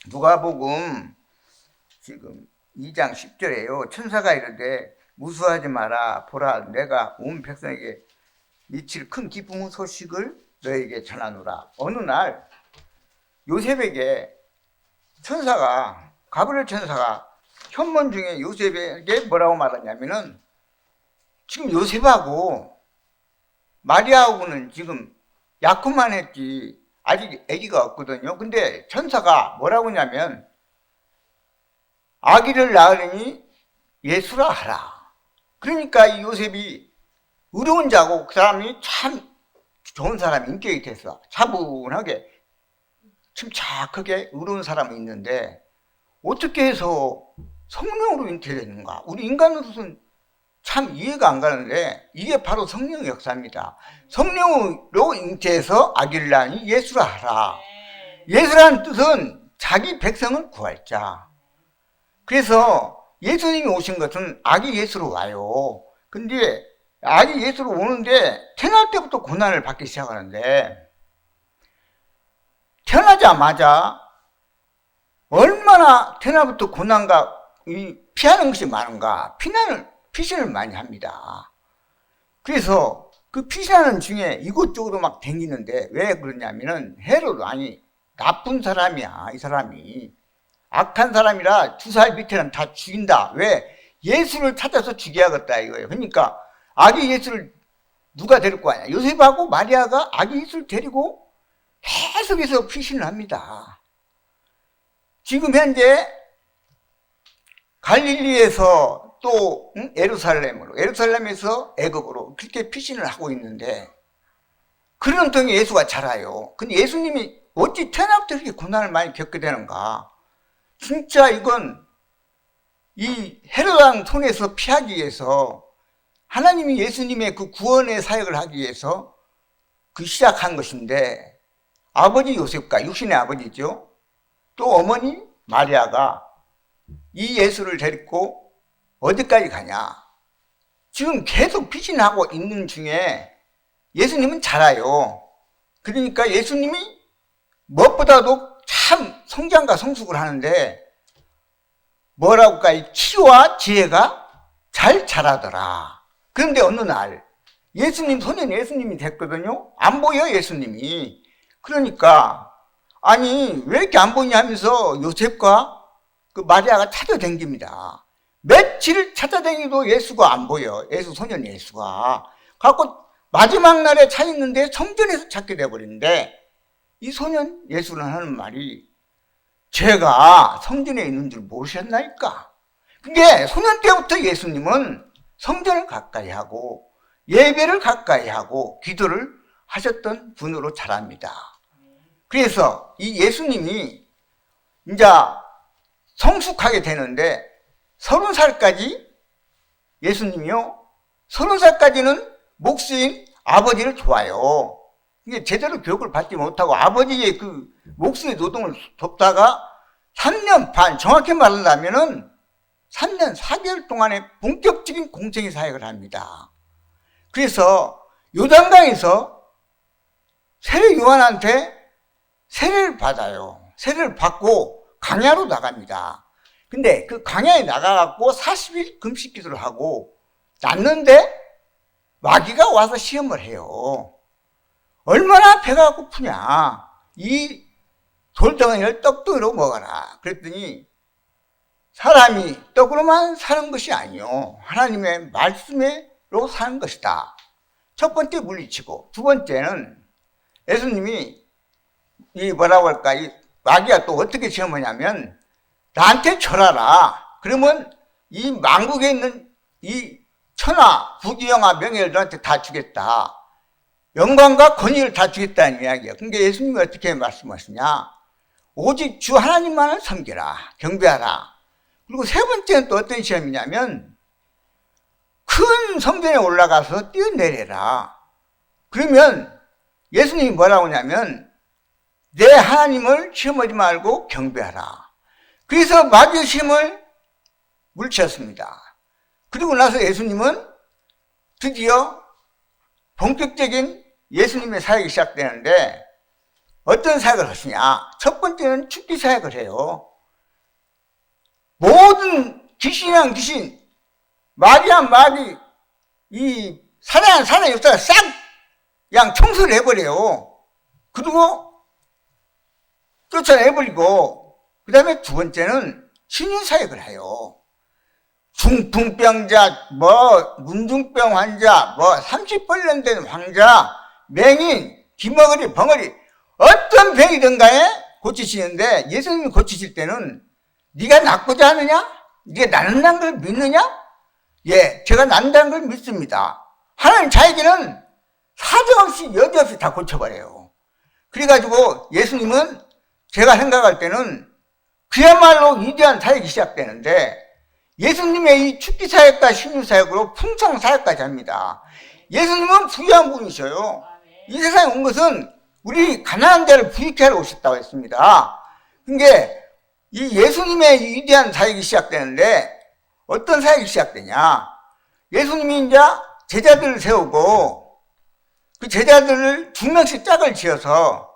누가복음 지금 2장 10절에요. 천사가 이르되 무수하지 마라. 보라, 내가 온 백성에게 미칠 큰 기쁨의 소식을 너에게 전하노라. 어느 날 요셉에게 가브리엘 천사가 현몽 중에 요셉에게 뭐라고 말하냐면은, 지금 요셉하고 마리아하고는 지금 약혼만 했지 아직 아기가 없거든요. 근데 천사가 뭐라고 하냐면, 아기를 낳으니 예수라 하라. 그러니까 이 요셉이 의로운 자고 그 사람이 참 좋은 사람이 인격이 됐어. 차분하게 침착하게 의로운 사람이 있는데 어떻게 해서 성령으로 잉태되는가? 우리 인간으로서는 참 이해가 안 가는데 이게 바로 성령의 역사입니다. 성령으로 잉태해서 아기를 낳으니 예수라 하라. 예수라는 뜻은 자기 백성을 구할 자. 그래서 예수님이 오신 것은 아기 예수로 와요. 근데 아기 예수로 오는데 태어날 때부터 고난을 받기 시작하는데, 태어나자마자 얼마나 태어나부터 고난과 피하는 것이 많은가, 피신을 많이 합니다. 그래서 그 피신하는 중에 이곳저곳으로 막 댕기는데, 왜 그러냐면은 헤롯, 아니 나쁜 사람이야. 이 사람이 악한 사람이라 2살 밑에는 다 죽인다. 왜? 예수를 찾아서 죽여야겠다 이거예요. 그러니까 아기 예수를 누가 데리고 가냐? 요셉하고 마리아가 아기 예수를 데리고 계속해서 피신을 합니다. 지금 현재 갈릴리에서 또 예루살렘에서 애굽으로 그렇게 피신을 하고 있는데, 그런 통에 예수가 자라요. 근데 예수님이 어찌 태어나부터 이렇게 고난을 많이 겪게 되는가? 진짜 이건 이 헤롯 왕 손에서 피하기 위해서 하나님이 예수님의 그 구원의 사역을 하기 위해서 그 시작한 것인데, 아버지 요셉과 육신의 아버지죠, 또 어머니 마리아가 이 예수를 데리고 어디까지 가냐? 지금 계속 피신하고 있는 중에 예수님은 자라요. 그러니까 예수님이 무엇보다도 참 성장과 성숙을 하는데, 뭐라고 할까, 이 치와 지혜가 잘 자라더라. 그런데 어느 날 소년 예수님이 됐거든요. 안 보여 예수님이. 그러니까 아니 왜 이렇게 안 보이냐 하면서 요셉과 그 마리아가 찾아다닙니다. 며칠 찾아다니도 예수가 안 보여. 소년 예수가. 갖고 마지막 날에 찾았는데 성전에서 찾게 돼버리는데, 이 소년 예수는 하는 말이, 제가 성전에 있는 줄 모르셨나이까? 그게 소년 때부터 예수님은 성전을 가까이 하고 예배를 가까이 하고 기도를 하셨던 분으로 자랍니다. 그래서 이 예수님이 이제 성숙하게 되는데 30살까지 예수님이요, 30살까지는 목수인 아버지를 좋아요. 이게 제대로 교육을 받지 못하고 아버지의 그 목수의 노동을 돕다가 3년 반, 정확히 말하자면은 3년 4개월 동안의 본격적인 공생의 사역을 합니다. 그래서 요단강에서 세례 요한한테 세례를 받아요. 세례를 받고 광야로 나갑니다. 근데 그 광야에 나가갖고 40일 금식 기도를 하고 났는데 마귀가 와서 시험을 해요. 얼마나 배가 고프냐, 이 돌덩이를 떡덩이로 먹어라. 그랬더니 사람이 떡으로만 사는 것이 아니요, 하나님의 말씀으로 사는 것이다. 첫 번째 물리치고, 두 번째는 예수님이 이 뭐라고 할까, 이 마귀가 또 어떻게 시험하냐면, 나한테 절하라. 그러면 이 만국에 있는 이 천하 부귀영화 명예를 너한테 다 주겠다. 영광과 권위를 다 주겠다는 이야기야. 그러니까 예수님이 어떻게 말씀하시냐? 오직 주 하나님만을 섬기라, 경배하라. 그리고 세 번째는 또 어떤 시험이냐면, 큰 성전에 올라가서 뛰어내려라. 그러면 예수님이 뭐라고 하냐면, 내 하나님을 시험하지 말고 경배하라. 그래서 마귀의 시험을 물리쳤습니다. 그리고 나서 예수님은 드디어 본격적인 예수님의 사역이 시작되는데, 어떤 사역을 하시냐? 첫 번째는 축기 사역을 해요. 모든 귀신이란 귀신, 마귀한 마귀, 이 살아난 사람의 역사를 싹 그냥 청소를 해버려요. 그리고 쫓아내버리고, 그 다음에 두 번째는 신유사역을 해요. 중풍병자, 문중병 환자, 30벌레 된 환자, 맹인, 기머거리, 벙어리, 어떤 병이든 간에 고치시는데, 예수님이 고치실 때는 네가 낫고자 하느냐? 네가 낫는다는 걸 믿느냐? 예, 제가 낫는다는 걸 믿습니다. 하나님 자에게는 사정없이 여지없이 다 고쳐버려요. 그래가지고 예수님은 제가 생각할 때는 그야말로 위대한 사역이 시작되는데, 예수님의 이 축기 사역과 신유 사역으로 풍성 사역까지 합니다. 예수님은 부유한 분이셔요. 이 세상에 온 것은 우리 가난한 자를 부유케 하러 오셨다고 했습니다. 그러니까 이 예수님의 위대한 사역이 시작되는데, 어떤 사역이 시작되냐? 예수님이 이제 제자들을 세우고 그 제자들을 2명씩 짝을 지어서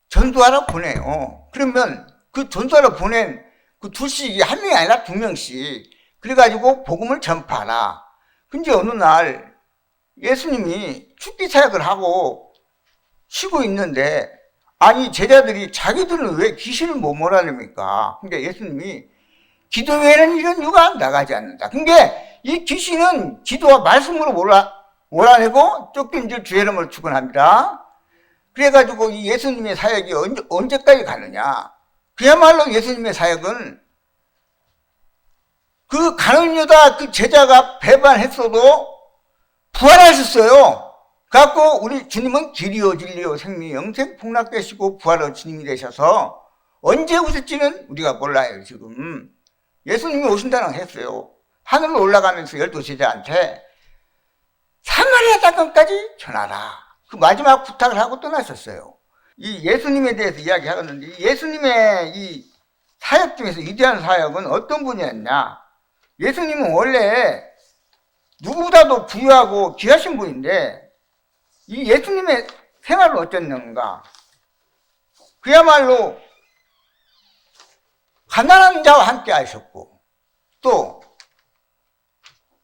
전도하러 보내요. 그러면 그 전도하러 보낸 그 둘씩, 한 명이 아니라 2명씩. 그래가지고 복음을 전파하라. 근데 어느 날 예수님이 축기 사역을 하고 쉬고 있는데, 아니, 제자들이 자기들은 왜 귀신을 못 몰아냅니까? 그러니까 예수님이 기도 외에는 이런 유가 나가지 않는다. 그러니까 이 귀신은 기도와 말씀으로 몰아내고 쫓긴 줄 주의 이름으로 축원합니다. 그래가지고 이 예수님의 사역이 언제까지 가느냐? 그야말로 예수님의 사역은 그 가는 유다 그 제자가 배반했어도 부활하셨어요. 그래갖고 우리 주님은 길이요 진리요 생명 영생 복락되시고 부활의 주님이 되셔서 언제 오실지는 우리가 몰라요. 지금 예수님이 오신다는 걸 했어요. 하늘로 올라가면서 12제자한테 사마리아 땅끝까지 전하라. 그 마지막 부탁을 하고 떠나셨어요. 이 예수님에 대해서 이야기하겠는데, 예수님의 이 사역 중에서 위대한 사역은 어떤 분이었냐? 예수님은 원래 누구보다도 부유하고 귀하신 분인데, 이 예수님의 생활은 어땠는가? 그야말로 가난한 자와 함께 하셨고, 또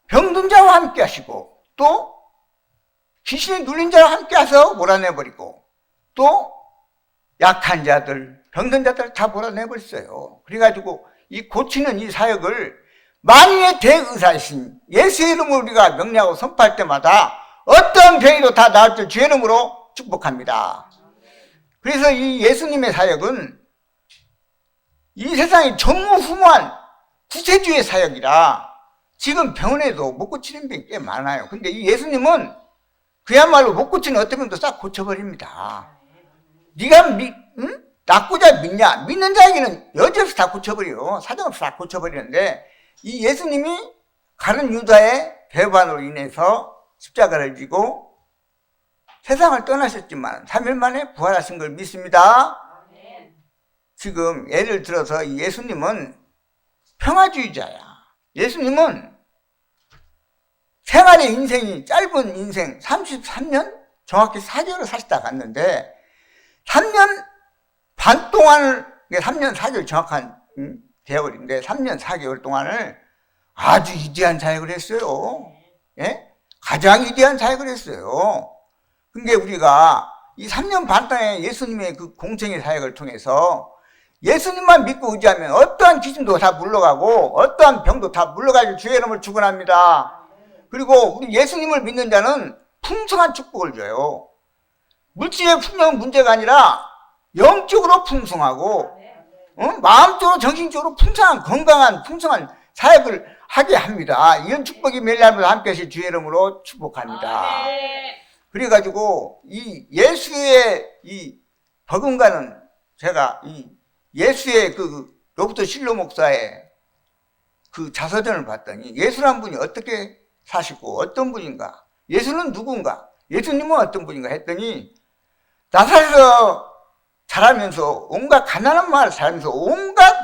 병든 자와 함께 하시고, 또 귀신에 눌린 자와 함께 해서 몰아내버리고, 또 약한 자들, 병든 자들 다 몰아내버렸어요. 그래가지고 이 고치는 이 사역을 만유의 대의사이신 예수의 이름으로 우리가 명령하고 선포할 때마다 어떤 병이도 다 나을 줄 주의 이름으로 축복합니다. 그래서 이 예수님의 사역은 이 세상이 전무후무한 구세주의 사역이라 지금 병원에도 못 고치는 병이 꽤 많아요. 근데 이 예수님은 그야말로 못 고치는 어떤 병도 싹 고쳐버립니다. 네가 낫고자 믿냐? 믿는 자에게는 여지없이 다 고쳐버려요. 사정없이 다 고쳐버리는데, 이 예수님이 가는 유다의 배반으로 인해서 십자가를 지고 세상을 떠나셨지만 3일 만에 부활하신 걸 믿습니다. 지금 예를 들어서 이 예수님은 평화주의자야. 예수님은 생활의 인생이 짧은 인생 33년? 정확히 4개월을 사시다 갔는데 3년 반 동안을, 3년 4개월 정확한 대월인데 3년 4개월 동안을 아주 위대한 사역을 했어요. 예? 가장 위대한 사역을 했어요. 그러니까 우리가 이 3년 반 동안의 예수님의 그 공생의 사역을 통해서 예수님만 믿고 의지하면 어떠한 귀신도 다 물러가고 어떠한 병도 다 물러가지고 주의 이름을 축원합니다. 그리고 우리 예수님을 믿는 자는 풍성한 축복을 줘요. 물질의 풍성은 문제가 아니라 영적으로 풍성하고 마음적으로 정신적으로 풍성한 건강한 풍성한 사역을 하게 합니다. 이런 축복이 멜날마다 함께 하실 주의 이름으로 축복합니다. 그래가지고 이 예수의 이 버금가는 제가 이 예수의 그 로버트 실로 목사의 그 자서전을 봤더니 예수란 분이 어떻게 사시고 어떤 분인가, 예수는 누군가, 예수님은 어떤 분인가 했더니 나사렛에서 자라면서 온갖 가난한 마을 살면서 온갖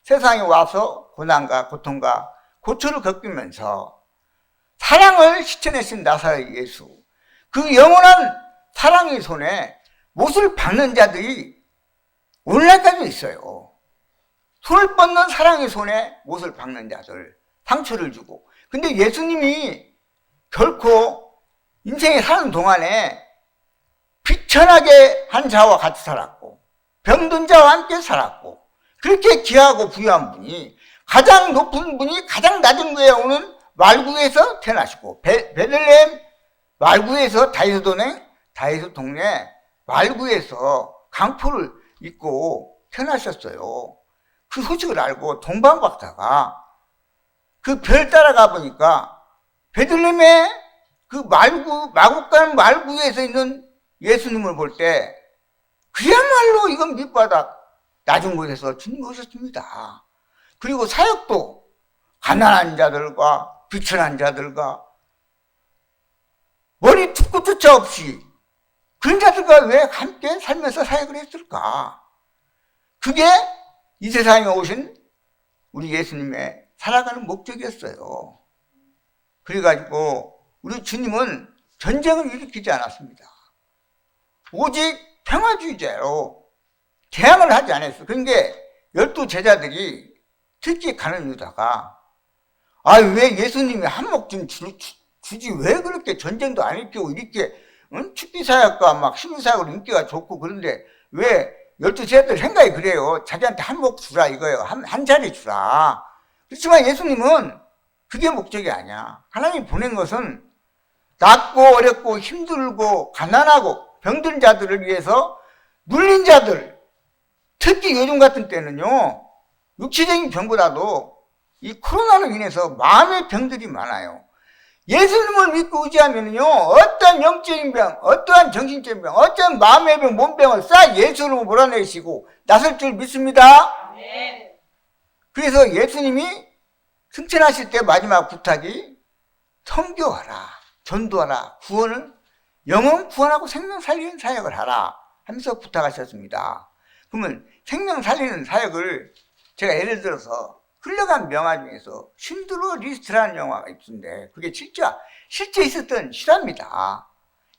세상에 와서 고난과 고통과 고초를 겪으면서 사랑을 실천하신 나사렛 예수, 그 영원한 사랑의 손에 못을 박는 자들이 오늘날까지도 있어요. 손을 뻗는 사랑의 손에 못을 박는 자들, 상처를 주고. 근데 예수님이 결코 인생에 사는 동안에 비천하게 한 자와 같이 살았고, 병든 자와 함께 살았고, 그렇게 귀하고 부유한 분이, 가장 높은 분이 가장 낮은 곳에 오는 말구에서 태어나시고, 베들레헴 말구에서 다윗의 동네 말구에서 강포를 입고 태어나셨어요. 그 소식을 알고 동방박사가 그 별 따라가 보니까 베들레헴의 그 마국간 말구에서 있는 예수님을 볼 때 그야말로 이건 밑바닥 낮은 곳에서 주님 오셨습니다. 그리고 사역도 가난한 자들과 비천한 자들과 머리 툭고 쫓아 없이 그런 자들과 왜 함께 살면서 사역을 했을까? 그게 이 세상에 오신 우리 예수님의 살아가는 목적이었어요. 그래가지고 우리 주님은 전쟁을 일으키지 않았습니다. 오직 평화주의자로 개항을 하지 않았어요. 그러니까 12제자들이 특히 가는 유다가 왜 예수님이 한몫 좀 주지 왜 그렇게 전쟁도 안 일으키고 이렇게 축기사역과 막 시민사역으로 인기가 좋고 그런데 왜 12제자들 생각이 그래요. 자기한테 한몫 주라 이거예요. 한 자리 주라. 그렇지만 예수님은 그게 목적이 아니야. 하나님이 보낸 것은 낮고 어렵고 힘들고 가난하고 병든 자들을 위해서 눌린 자들, 특히 요즘 같은 때는요, 육체적인 병보다도 이 코로나로 인해서 마음의 병들이 많아요. 예수님을 믿고 의지하면요, 어떠한 영적인 병, 어떠한 정신적인 병, 어떠한 마음의 병, 몸병을 싹 예수로 몰아내시고 나설 줄 믿습니다. 네. 그래서 예수님이 승천하실 때 마지막 부탁이 선교하라, 전도하라, 구원을 영혼 구원하고 생명 살리는 사역을 하라 하면서 부탁하셨습니다. 그러면 생명 살리는 사역을 제가 예를 들어서 흘러간 명화 중에서 신드러 리스트라는 영화가 있는데 그게 실제 있었던 실화입니다.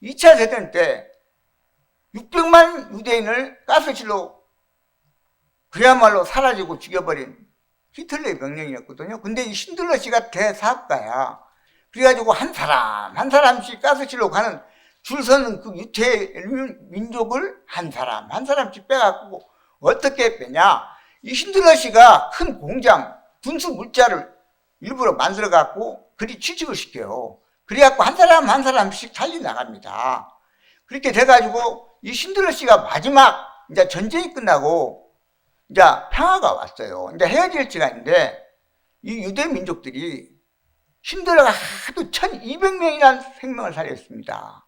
2차 대전 때 600만 유대인을 가스실로 그야말로 사라지고 죽여버린 히틀러의 명령이었거든요. 근데 이 신들러 씨가 대사업가야. 그래가지고 한 사람씩 가스실로 가는 줄 서는 그 유태 민족을 한 사람씩 빼갖고 어떻게 빼냐? 이 신들러 씨가 큰 공장, 분수 물자를 일부러 만들어갖고 그리 취직을 시켜요. 그래갖고 한 사람씩 살려나갑니다. 그렇게 돼가지고 이 신들러 씨가 마지막 이제 전쟁이 끝나고 이제 평화가 왔어요. 이제 헤어질 시간인데 이 유대 민족들이 신들러가 하도 1200명이라는 생명을 살렸습니다.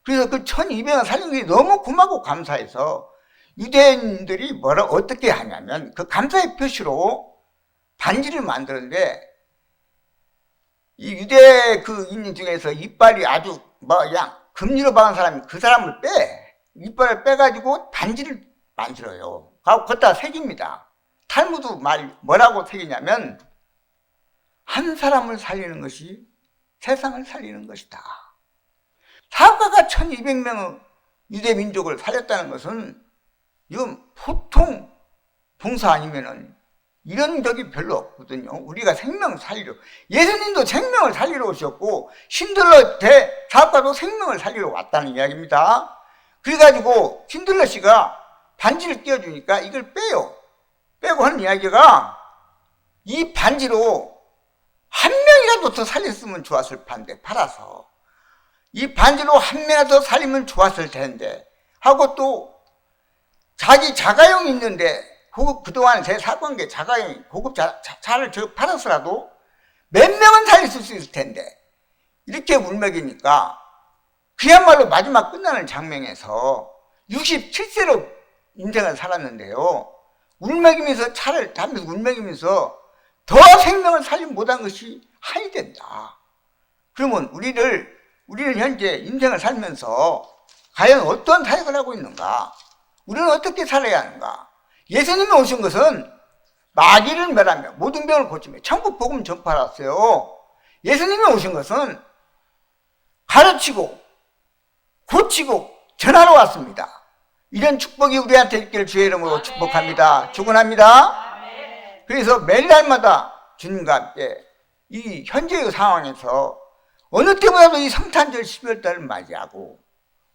그래서 그 1200명을 살린 게 너무 고맙고 감사해서 유대인들이 어떻게 하냐면 그 감사의 표시로 반지를 만드는데 이 유대 그 인인 중에서 이빨이 아주 금리로 박은 사람이 그 사람을 이빨을 빼가지고 반지를 만들어요. 걷다 새깁니다. 탈무드 말이 뭐라고 새기냐면 한 사람을 살리는 것이 세상을 살리는 것이다. 사업가가 1200명의 유대 민족을 살렸다는 것은 이건 보통 봉사 아니면은 이런 적이 별로 없거든요. 우리가 생명 살리려, 예수님도 생명을 살리러 오셨고 신들러 대사업가도 생명을 살리러 왔다는 이야기입니다. 그래가지고 신들러 씨가 반지를 끼워주니까 이걸 빼고 하는 이야기가 이 반지로 한 명이라도 더 살렸으면 좋았을 판데 팔아서 이 반지로 한 명이라도 더 살리면 좋았을 텐데 하고 또 자기 자가용이 있는데 그동안 제 사관계 자가용 고급 차를 팔아서라도 몇 명은 살릴 수 있을 텐데 이렇게 울먹이니까 그야말로 마지막 끝나는 장면에서 67세로 인생을 살았는데요. 울먹이면서 차를 타면서 울먹이면서 더 생명을 살리 못한 것이 한이 된다. 그러면 우리는 현재 인생을 살면서 과연 어떤 사역을 하고 있는가? 우리는 어떻게 살아야 하는가? 예수님이 오신 것은 마귀를 멸하며 모든 병을 고치며 천국 복음 전파하러 왔어요. 예수님이 오신 것은 가르치고 고치고 전하러 왔습니다. 이런 축복이 우리한테 있기를 주의 이름으로 축복합니다. 축원합니다. 그래서 매일날마다 주님과 함께 이 현재의 상황에서 어느 때보다도 이 성탄절 12월달을 맞이하고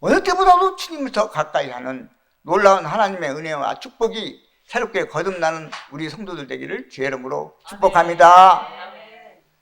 어느 때보다도 주님을 더 가까이 하는 놀라운 하나님의 은혜와 축복이 새롭게 거듭나는 우리 성도들 되기를 주의 이름으로 축복합니다.